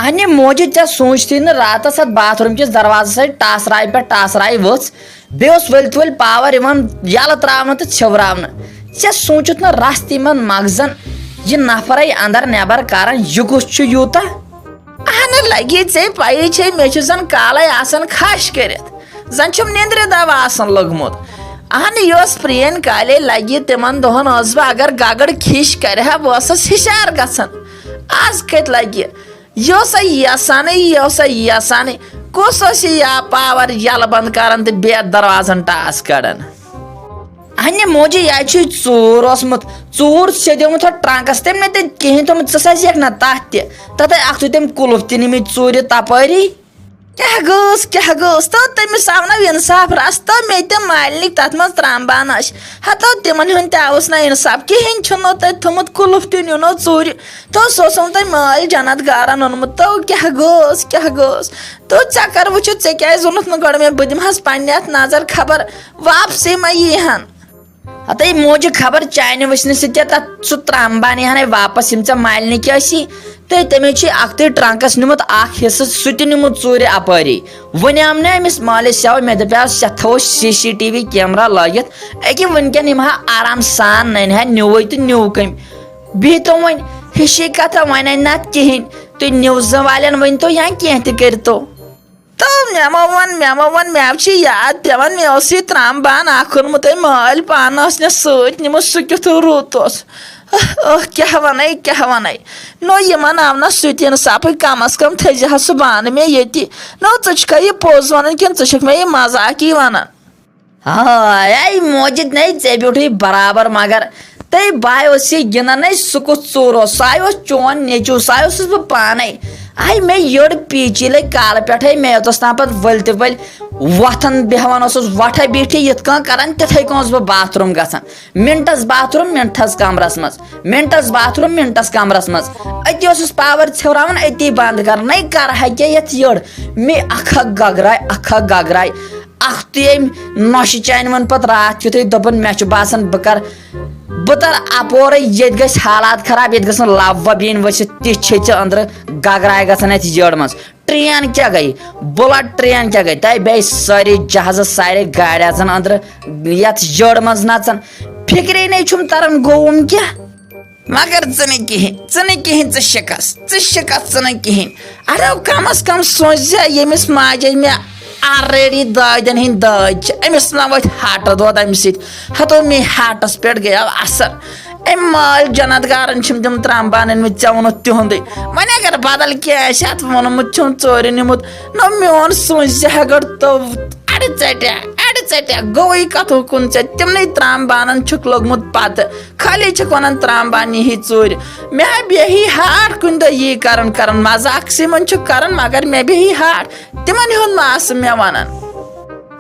اہنہِ موجہِ ژےٚ سوٗنٛچتھٕے نہٕ راتس اتھ باتھ روٗم کِس دروازس سۭتۍ ٹاسراے پٮ۪ٹھ ٹاسراے ؤژھ بیٚیہِ اوس ؤلۍ تہِ ؤلۍ پاور یِوان یلہٕ تراونہٕ تہٕ ژھِوراونہٕ ژےٚ سوٗنٛچُتھ نہٕ رژھ تہِ یِمن مغزن یہِ نفرے اندر نٮ۪بر کران یہِ کُس چھُ یوٗتاہ اہن لگی ژےٚ پیی چھے مےٚ چھُ زن کالے آسان کھش کٔرِتھ زن چھُم نیندرِ دوا آسان لوٚگمُت اہن یہِ اوس پرٛٲنۍ کالے لگی تِمن دۄہن ٲسٕس بہٕ اگر گگر کھِش کرِ ہا بہٕ ٲسٕس ہشار گژھان آز کتہِ لگہِ یہِ اوسا یژھانٕے کُس اوس یہِ پاور یلہٕ بنٛد کران تہٕ بیٚیہِ دروازن ٹاس کڑان اہنہِ موجہِ یہِ چھُ ژوٗر اوسمُت ژوٗر سیٚدیومُت اتھ ٹرنکس تٔمۍ نہٕ تتہِ کِہینۍ تھوٚمُت ژٕ سازیکھ نہ تتھ تہِ تتھے اکھتُے تٔمۍ کُلُف تہِ نِمٕتۍ ژوٗرِ تپٲری کیٛاہ گٔژھ تو تٔمِس آو نہٕ اِنصاف رژھ تو مےٚ تہِ مالنٕکۍ تتھ منٛز ترٛامبان ٲسۍ ہتو تِمن ہُنٛد تہِ آوُس نہٕ اِنصاف کِہینۍ چھُنہٕ تتہِ تھوٚمُت کُلُف تہِ نیونو ژوٗرِ تو سُہ اوسُم تۄہہِ مٲلۍ جنت گارن اوٚنمُت تو کیٛاہ گٔژھ تو ژےٚ کر وٕچھِتھ ژےٚ کیٛازِ اوٚنُتھ نہٕ گۄڈٕ مےٚ بہٕ دِمہس پننہِ اتھ نظر خبر واپسٕے ما یی ہن ہتے موجہِ خبر چانہِ وٕچھنہٕ سۭتۍ تتھ سُہ ترٛامبان یی ہنے واپس یِم ژےٚ مالنٕکۍ ٲسی تہٕ تٔمۍ چھُ اکھتُے ٹرنکس نیوٗمُت اکھ حصہٕ سُہ تہِ نیوٗمُت ژوٗرِ اپٲری وۄنیام نہٕ أمِس مٲلِس یوٕ مےٚ دپیاوس یتھ تھاوو CCTV کیمرا لٲگِتھ أکیاہ وُنکیٚن یِمہٕ ہا آرام سان ننہِ ہا نِوٕے تہٕ نِو کٔمۍ بِہتو وۄنۍ ہِشی کتھا وۄنۍ انہِ نہٕ اتھ کِہینۍ تُہۍ نِوزٕ والٮ۪ن ؤنۍتو یا کینٛہہ تہِ کٔرتو تو مےٚ مہ ووٚن مےٚ چھِ یاد پیٚوان مےٚ اوس یہِ ترٛامبان اکھ اوٚنمُت أمۍ مٲلۍ پانہٕ ٲس مےٚ سۭتۍ نِمُت سُہ کیُتھ رُت اوس کیٛاہ ونے نو یِمن آو نہ سُہ تہِ اِنصافٕے کم از کم تھٲیزِ ہا سُہ بانہٕ مےٚ ییٚتی نو ژٕ چھُکھا یہِ پوٚز ونان کِنہٕ ژٕ چھُکھ مےٚ یہِ مزاقی ونان ہاے موجہِ نے ژےٚ بیوٗٹھٕے برابر مگر تٔے باے اوس یہِ گِنٛدان ہے سُہ کُس ژوٗر اوس سُہ اوس چون نیٚچوٗ سُہ اوسُس بہٕ پانے آے مےٚ یٔڈ پیٖچی لٔگۍ کالہٕ پٮ۪ٹھے مےٚ یوتس تام پتہٕ ؤلۍ تہِ ؤلۍ وۄتھان بیٚہوان اوسُس وۄٹھا بیٖٹھٕے یِتھ کٔنۍ کران تِتھٕے کٔنۍ اوسُس بہٕ باتھ روٗم گژھان منٹس باتھ روٗم منٹس کمرس منٛز منٹس باتھ روٗم منٹس کمرس منٛز أتی اوسُس پاور ژھیوراوان أتی بنٛد کران ہے کرہا کیٛاہ یتھ یٔڈ مےٚ اکھ گگراے اکھتُے أمۍ نۄشہِ چانہِ ووٚن پتہٕ راتھ یُتھُے دوٚپُن مےٚ چھُ باسان بہٕ تر اپورے ییٚتہِ گژھِ حالات خراب ییٚتہِ گژھن لب وب یِنۍ ؤسِتھ تہِ چھِ أنٛدرٕ گگراے گژھان اتھ یٔڈ منٛز ٹرین کیٛاہ گٔے بُلٹ ٹرین کیٛاہ گٔے تۄہہِ بیٚیہِ سٲری جہازٕ سارے گاڑِ اژان أنٛدرٕ یتھ یٔڈ منٛز نژان فِکرے نے چھُم تران گوٚوُم کیٛاہ مگر ژٕ نہٕ کِہینۍ ژٕ شِکست ژٕ نہٕ کِہینۍ اَڑو کم از کم سوٗنچ زِ ییٚمِس ماجے مےٚ آلریڈی دادٮ۪ن ہٕنٛدۍ دٲدۍ چھِ أمِس ما وٲتۍ ہاٹہٕ دود اَمہِ سۭتۍ ہتو مے ہاٹس پٮ۪ٹھ گٔیو اثر أمۍ مٲلۍ جنت گارن چھِم تِم ترٛامبان أنمٕتۍ ژےٚ ووٚنُتھ تِہُنٛدُے وۄنۍ اگر بدل کینٛہہ آسہِ اتھ ووٚنمُت چھُم ژوٗرِ نیوٗمُت نو میون سوٗنچ زِ ہگر تو اَڑِ ژٹیا گوٚوٕے کتھو کُن ژےٚ تِمنٕے ترٛامبانن چھُکھ لوٚگمُت پتہٕ خالی چھِکھ ونان ترٛامبان یی ژوٗرِ مےٚ ہا بیٚہی ہاٹ کُنہِ دۄہ یی کران مزاقسٕے منٛز چھُکھ کران مگر مےٚ بیٚہی ہاٹ تِمن ہُنٛد ما آسہٕ مےٚ ونان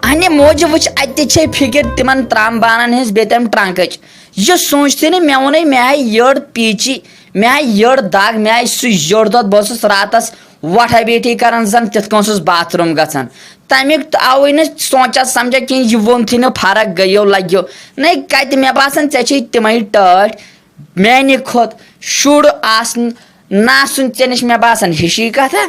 اہنہِ موجہِ وٕچھ اتہِ تہِ چھے فِکر تِمن ترٛامبانن ہٕنٛز بیٚیہِ تمہِ ٹرنکٕچ یہِ سوٗنچتھٕے نہٕ مےٚ ووٚنے مےٚ آیہِ یٔڈ پیٖچی مےٚ آیہِ یٔڈ دگ مےٚ آیہِ سُہ یٔڈ دۄد بہٕ اوسُس راتس وۄٹھا بیٖٹھی کران زن تِتھ کٔنۍ اوسُس باتھ روٗم گژھان تمیُک آوٕے نہٕ سونٛچا سمجا کِہینۍ یہِ ووٚنتھٕے نہٕ فرق گٔیو لگیو نے کتہِ مےٚ باسان ژےٚ چھے تِمے ٹٲٹھۍ میانہِ کھۄتہٕ شُر ناسُن ژےٚ نِش مےٚ باسان ہِشی کتھا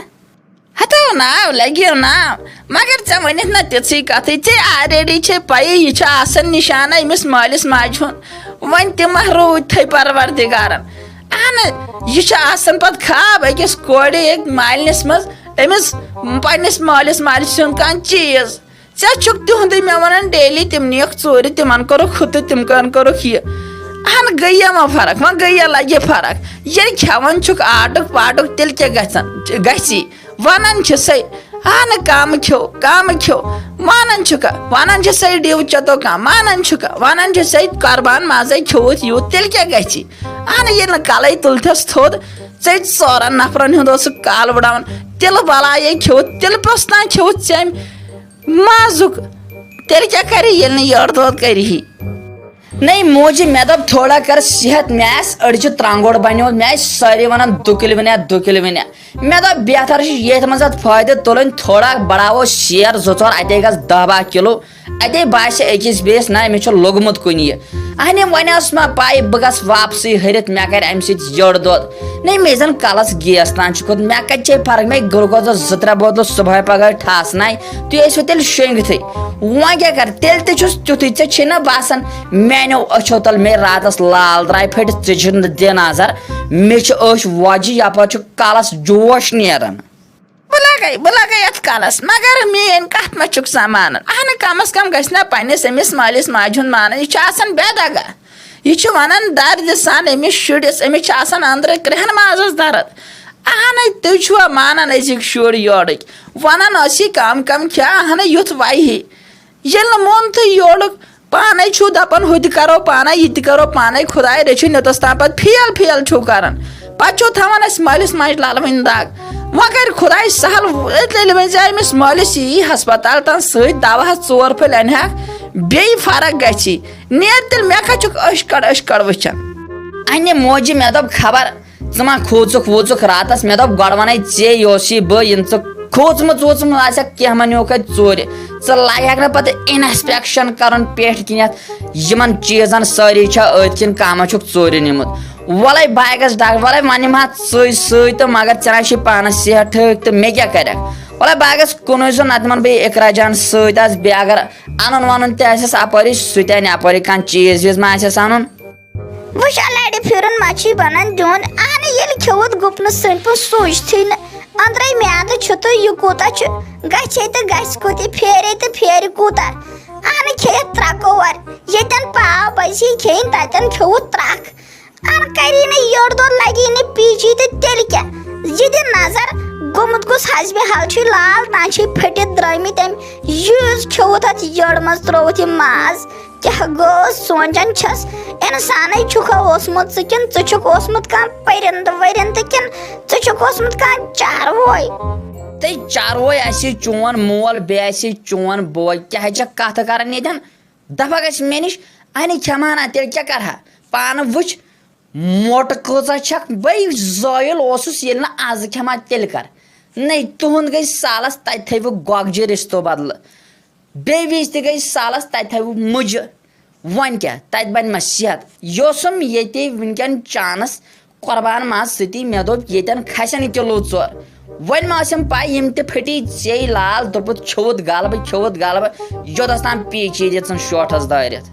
ہتو ناو لگیو ناو مگر ژےٚ ؤنِتھ نہ تِژھٕے کتھٕے ژےٚ آلریڈی چھے پیی یہِ چھُ آسان نِشانہ أمِس مٲلِس ماجہِ ہُنٛد وۄنۍ تہِ ما روٗدۍ پروردِگارن اہن یہِ چھُ آسان پتہٕ خواب أکِس کورِ مالنِس منٛز أمِس پننِس مٲلِس ماجہِ ہُنٛد کانٛہہ چیٖز ژےٚ چھُکھ تِہُنٛدُے مےٚ ونان ڈیلی تِم نِیَکھ ژوٗرِ تِمن کوٚرُکھ ہُہ تہٕ تِم کوٚرُکھ یہِ اہن گٔییا ما فرق وۄنۍ گٔییا لگہِ فرق ییٚلہِ کھٮ۪وان چھُکھ آٹُک پاٹُک تیٚلہِ کیٛاہ گژھی ونان چھِسے اہن کم کھیو ونان چھِسے ڈِو چتو کم مانان چھُکھا ونان چھِسے قۄربان مازے کھیوٚوُتھ یوٗت تیٚلہِ کیٛاہ گژھی اہن ییٚلہِ نہٕ کلے تُلتھس تھوٚد ژےٚ ژورن نفرن ہُنٛد اوسُکھ کال بڑاوان تِلہٕ بلایے کھیوٚوُتھ تِلہٕ پرٛوٚژھ کھیوٚوُتھ ژےٚ مازُک تیٚلہِ کیٛاہ کری ییٚلہِ نہٕ یٔڈ دود کرِہی نہیں موجہِ مےٚ دوٚپ تھوڑا کر صحت مےٚ آسہِ أڑجہِ ترٛنٛگُر بنیومُت مےٚ آسہِ سٲری ونان دُکِل ونیا مےٚ دوٚپ بہتر چھُ ییٚتھۍ منٛز اتھ فٲیدٕ تُلٕنۍ تھوڑا بڑاوو شیر 2-4 اتے گژھِ 10-12 کِلوٗ اتے باسہِ أکِس بیٚیِس نہ أمِس چھُ لوٚگمُت کُنہِ یہِ اہنہِ وۄنۍ ٲس مےٚ پاے بہٕ گژھٕ واپسٕے ۂرِتھ مےٚ کرِ اَمہِ سۭتۍ یٔڈ دۄد نَے مےٚ زن کلس گیس تان چھُ کھوٚت مےٚ کتہِ چھے فرق مےٚ گلکوزس 2-3 بوتلہٕ صبحٲے پگہٲے ٹھاسناے تُہۍ ٲسوٕ تیٚلہِ شۄنٛگتھٕے وۄنۍ کیٛاہ کر تیٚلہِ تہِ چھُس تیُتھُے ژےٚ چھے نہ باسان میانیو أچھو تل مے راتس لال درٛاے پھٔٹِتھ ژٕ چھُنہٕ دِ نظر مےٚ چھِ أچھ وۄجہِ یپٲرۍ چھُ کلس جوش نیران بہٕ لگے یتھ کلس مگر میٲنۍ کتھ ما چھُکھ سمانان اہنہٕ کم از کم گژھِ نا پننس أمِس مٲلِس ماجہِ ہُنٛد مانان یہِ چھُ آسان بے دگا یہِ چھُ ونان دردِ سان أمِس شُرِس أمِس چھُ آسان أنٛدرٕ کرٛہن مازس درد اہنٕے تُہۍ چھُوا مانان أزِکۍ شُرۍ یورٕکۍ ونان ٲسۍ یہِ کم کم کھٮ۪ہ اہنٕے یُتھ وایہِ ییٚلہِ نہٕ مونتھٕے یورُک پانے چھُو دپان ہُہ تہِ کرو پانے یہِ تہِ کرو پانے خداے رٔچھِنۍ یوٚتس تام پتہٕ پھیل چھُو کران پتہٕ چھُو تھاوان اسہِ مٲلِس ماجہِ للوٕنۍ دگ وۄنۍ کرِ خداے سہل ییٚلہِ وۄنۍ زِ أمِس مٲلِس یی ہسپتال تام سۭتۍ دوا 4 پھٔلۍ انہَکھ بیٚیہِ فرق گژھِ نیر تیٚلہِ مےٚ کتھ چھُکھ أچھ کڑ وٕچھان انہِ موجہِ مےٚ دوٚپ خبر ژٕ ما کھوٗژُکھ ووٗژُکھ راتس مےٚ دوٚپ گۄڈٕ ونے ژے یہِ اوسُے بہٕ یِنہٕ ژٕ کھوٗژمٕژ ووٗژمٕژ آسٮ۪کھ کینٛہہ ما نیوٗکھ اتہِ ژوٗرِ ژٕ لایکھ نہٕ پتہٕ انسپیکشن کرُن پٮ۪ٹھۍ کِنیتھ یِمن چیٖزن سٲری چھا أتھۍ کِنۍ کانٛہہ ما چھُکھ ژوٗرِ نیوٗمُت وَلے بہٕ گژھٕ ڈاکٹر وَلے وۄنۍ نِمہٕ ہا ژٕے سۭتۍ تہٕ مگر ژےٚ نہ چھُے پانس صحت ٹھیٖک تہٕ مےٚ کیٛاہ کرکھ وَلے بہٕ گژھٕ کُنُے زوٚن نتہٕ نِمن بہٕ اقرا جان سۭتۍ آسہٕ بیٚیہِ اگر اَنُن وَنُن تہِ آسٮ۪س اپٲری سُہ تہِ اَنہِ اپٲری کانٛہہ چیٖز ویٖز ما آسٮ۪س اَنُن وٕچھ لڑِ پھِرُن ما چھُے بنان دیُن اہنہِ ییٚلہِ کھیوٚوُتھ گُپنہٕ سٕنٛدۍ پٲٹھۍ سوٗنٛچتھٕے نہٕ أنٛدرَے میادٕ چھُ تہٕ یہِ کوٗتاہ چھُ گژھِ تہٕ گژھِ کوٗتاہ پھیرے تہٕ پھیرِ کوٗتاہ اہنہِ کھیٚیَتھ ترٛکہٕ ور ییٚتٮ۪ن پاو پزِ کھیٚنۍ تتٮ۪ن کھیوٚوُتھ ترٛکھ اَن کری نہٕ یٔڈ دۄد لگی نہٕ پیٖچی تہٕ تیٚلہِ کیٛاہ یہِ دِ نظر گوٚمُت گوٚژھ حسبہِ حال چھُے لال تان چھُے پھٔٹِتھ درٛٲمٕتۍ أمۍ یوٗز کھیوٚوُتھ اتھ یٔڈ منٛز ترووُتھ یہِ ماز کیٛاہ گوٚو سونٛچان چھس اِنسانٕے چھُکھا اوسمُت ژٕ کِنہٕ ژٕ چھُکھ اوسمُت کانٛہہ پٔرِندٕ ؤرِندٕ کِنہٕ ژٕ چھُکھ اوسمُت کانٛہہ چارووے تہٕ چاروٲے آسہِ چون مول بیٚیہِ آسہِ چون بوے کیٛاہ چھکھ کتھ کران ییٚتٮ۪ن دپا گژھِ مےٚ نِش انہِ کھٮ۪مہانا تیٚلہِ کیٛاہ کرٕہا پانہٕ وٕچھ موٹہٕ کۭژاہ چھکھ بٔے زٲیِل اوسُس ییٚلہِ نہٕ آزٕ کھٮ۪مہا تیٚلہِ کر نَے تُہُنٛد گٔے سالس تتہِ تھٲیوٕ گۄگجہِ رِستو بدلہٕ بیٚیہِ وِزِ تہِ گٔے سالس تتہِ تھٲیوٕ مُجہِ وۄنۍ کیٛاہ تتہِ بنہِ مےٚ صحت یہِ اوسُم ییٚتے وٕنکیٚن چانس قۄربان ماز سۭتی مےٚ دوٚپ ییٚتٮ۪ن کھسن 1 کِلوٗ 2 وۄنۍ ما ٲسِم پاے یِم تہِ پھٕٹی ژے لال دوٚپُتھ کھیوٚوُتھ غلبہٕ یوٚتس تام پیٖچی دِژٕن شوٹھس دٲرِتھ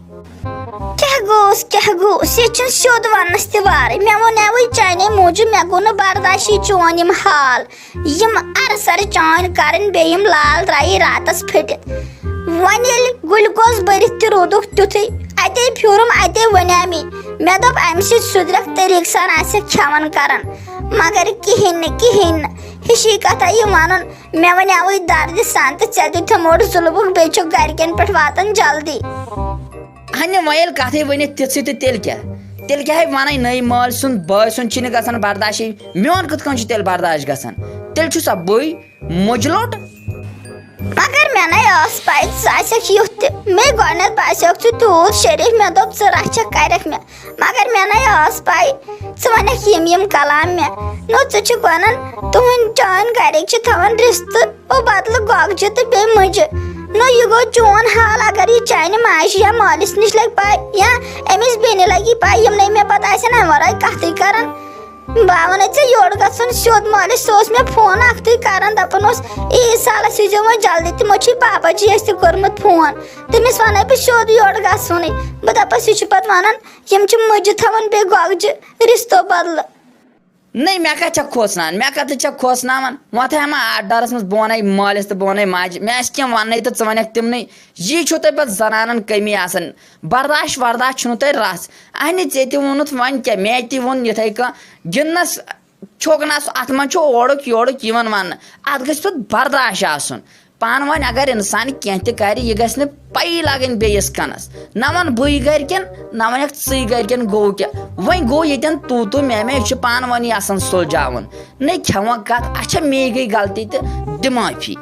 کیٛاہ گوٚوُس یہِ چھُنہٕ سیوٚد وننس تہِ وارٕے مےٚ ووٚنیوٕے چانے موٗجوٗب مےٚ گوٚو نہٕ برداشی چون یِم حال یِم ارسر چانہِ کرٕنۍ بیٚیہِ یِم لال درٛایی راتس پھٔٹِتھ وۄنۍ ییٚلہِ گُلکوز بٔرِتھ تہِ روٗدُکھ تیُتھُے اتے پھیوٗرُم اتے ونیٛامے مےٚ دوٚپ امہِ سۭتۍ سُدرکھ طریٖقہٕ سان آسٮ۪کھ کھٮ۪وان کران مگر کِہینۍ نہٕ ہِشی کتھا یہِ ونُن مےٚ ونیوٕے دردِ سان تہٕ ژےٚ دیُتتھم اوٚڑ ظُلمُک بیٚیہِ چھُکھ گرِکٮ۪ن پٮ۪ٹھ واتان جلدی انہِ وۄنۍ ییٚلہِ کتھٕے ؤنِتھ تِژھٕے تہٕ تیٚلہِ کیٛاہ ونے نٔے مٲلۍ سُنٛد بٲے سُنٛد چھُنہٕ گژھان برداشی میون کِتھ کٔنۍ چھُ تیٚلہِ برداش گژھان تیٚلہِ چھُ سا بٕے مُجہِ لوٚٹ مگر مےٚ نَے ٲس پاے ژٕ آسٮ۪کھ یُتھ تہِ مےٚ گۄڈٕنٮ۪تھ باسیوکھ ژٕ تیوٗت شریٖف مےٚ دوٚپ ژٕ رچھکھ کرکھ مےٚ مگر مےٚ نَے ٲس پاے ژٕ ونکھ یِم کلام مےٚ نو ژٕ چھُکھ ونان تُہنٛدۍ چٲنۍ گرِکۍ چھِ تھاوان رِستہٕ او بدلہٕ گۄگجہِ تہٕ بیٚیہِ مُجہِ نو یہِ گوٚو چون حال اگر یہِ چانہِ ماجہِ یا مٲلِس نِش لگہِ پاے یا أمِس بیٚنہِ لگی پاے یِمنٕے مےٚ پتہٕ آسن امہِ ورٲے کتھٕے کران بہٕ ونے ژےٚ یورٕ گژھُن سیوٚد مٲلِس سُہ اوس مےٚ فون اکھتُے کران دپان اوس عیٖد سالس ییٖزیو وۄنۍ جلدی تِمو چھُے پاپا جی اَسہِ تہِ کوٚرمُت فون تٔمِس ونے بہٕ سیوٚد یورٕ گژھُنٕے بہٕ دپس یہِ چھُ پتہٕ ونان یِم چھِ مُجہِ تھاوان بیٚیہِ گۄگجہِ رِستو بدلہٕ نَے مےٚ کتھ چھکھ کھوژناوان مےٚ کتھ چھکھ کھوژناوان وۄنۍ تھاوما اتھ ڈرس منٛز بہٕ ونے مٲلِس تہٕ بہٕ ونے ماجہِ مےٚ آسہِ کینٛہہ وننٕے تہٕ ژٕ ونکھ تِمنٕے یی چھُو تۄہہِ پتہٕ زنانن کٔمی آسان برداش چھُنہٕ تۄہہِ رژھ انہِ ژےٚ تہِ ووٚنُتھ وۄنۍ کیٛاہ مےٚ تہِ ووٚن یِتھٕے کٔنۍ گِنٛدنس چھوٚکنس اتھ منٛز چھُ اورُک یورُک یِوان وننہٕ اتھ گژھِ پتہٕ برداش آسُن پانہٕ ؤنۍ اگر انسان کینٛہہ تہِ کرِ یہِ گژھِ نہٕ پایی لگٕنۍ بیٚیِس کَنس نہ ون بٕے گرِکٮ۪ن نہ ونکھ ژٕے گرِکٮ۪ن گوٚو کیٛاہ وۄنۍ گوٚو ییٚتٮ۪ن تو مےٚ یہِ چھُ پانہٕ ؤنی آسان سُلجاوُن نَے کھٮ۪وان کتھ اچھا مے گٔے غلطی تہٕ دِ معٲفی